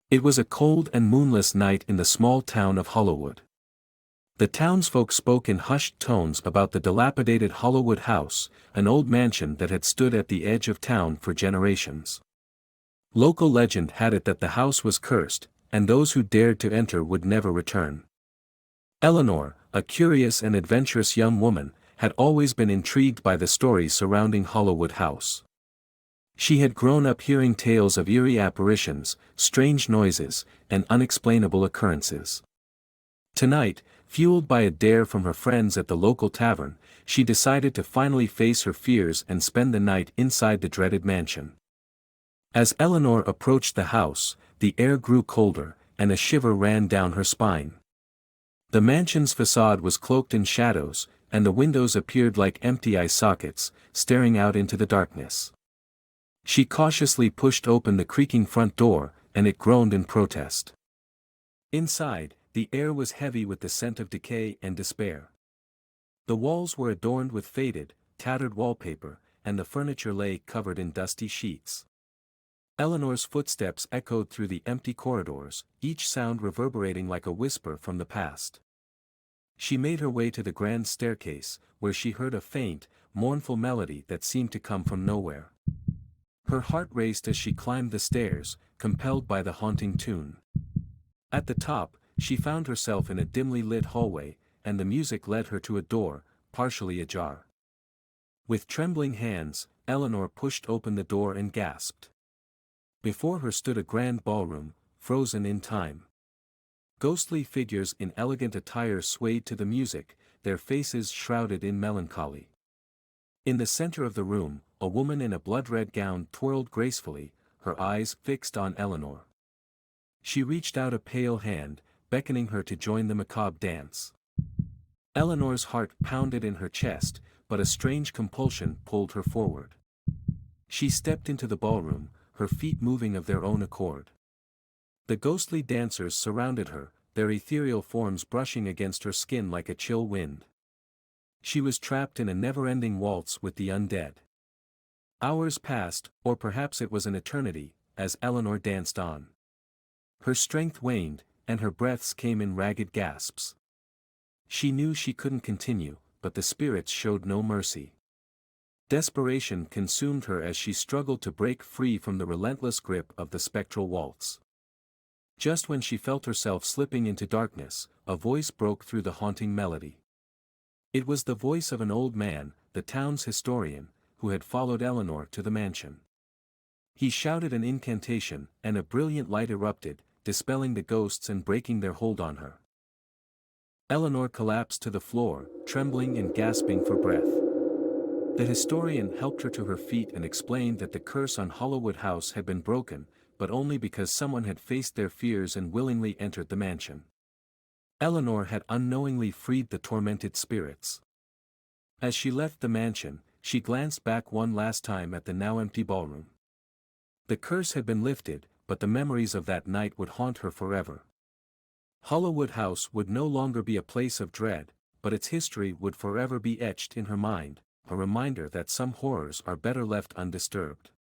It was a cold and moonless night in the small town of Hollowood. The townsfolk spoke in hushed tones about the dilapidated Hollowood house, an old mansion that had stood at the edge of town for generations. Local legend had it that the house was cursed, and those who dared to enter would never return. Eleanor, a curious and adventurous young woman, had always been intrigued by the stories surrounding Hollowood House. She had grown up hearing tales of eerie apparitions, strange noises, and unexplainable occurrences. Tonight, fueled by a dare from her friends at the local tavern, she decided to finally face her fears and spend the night inside the dreaded mansion. As Eleanor approached the house, the air grew colder, and a shiver ran down her spine. The mansion's facade was cloaked in shadows, and the windows appeared like empty eye sockets, staring out into the darkness. She cautiously pushed open the creaking front door, and it groaned in protest. Inside, the air was heavy with the scent of decay and despair. The walls were adorned with faded, tattered wallpaper, and the furniture lay covered in dusty sheets. Eleanor's footsteps echoed through the empty corridors, each sound reverberating like a whisper from the past. She made her way to the grand staircase, where she heard a faint, mournful melody that seemed to come from nowhere. Her heart raced as she climbed the stairs, compelled by the haunting tune. At the top, she found herself in a dimly lit hallway, and the music led her to a door, partially ajar. With trembling hands, Eleanor pushed open the door and gasped. Before her stood a grand ballroom, frozen in time. Ghostly figures in elegant attire swayed to the music, their faces shrouded in melancholy. In the center of the room, a woman in a blood-red gown twirled gracefully, her eyes fixed on Eleanor. She reached out a pale hand, beckoning her to join the macabre dance. Eleanor's heart pounded in her chest, but a strange compulsion pulled her forward. She stepped into the ballroom, her feet moving of their own accord. The ghostly dancers surrounded her, their ethereal forms brushing against her skin like a chill wind. She was trapped in a never-ending waltz with the undead. Hours passed, or perhaps it was an eternity, as Eleanor danced on. Her strength waned, and her breaths came in ragged gasps. She knew she couldn't continue, but the spirits showed no mercy. Desperation consumed her as she struggled to break free from the relentless grip of the spectral waltz. Just when she felt herself slipping into darkness, a voice broke through the haunting melody. It was the voice of an old man, the town's historian, who had followed Eleanor to the mansion. He shouted an incantation, and a brilliant light erupted, dispelling the ghosts and breaking their hold on her. Eleanor collapsed to the floor, trembling and gasping for breath. The historian helped her to her feet and explained that the curse on Hollowood House had been broken, but only because someone had faced their fears and willingly entered the mansion. Eleanor had unknowingly freed the tormented spirits. As she left the mansion, she glanced back one last time at the now empty ballroom. The curse had been lifted, but the memories of that night would haunt her forever. Hollowood House would no longer be a place of dread, but its history would forever be etched in her mind, a reminder that some horrors are better left undisturbed.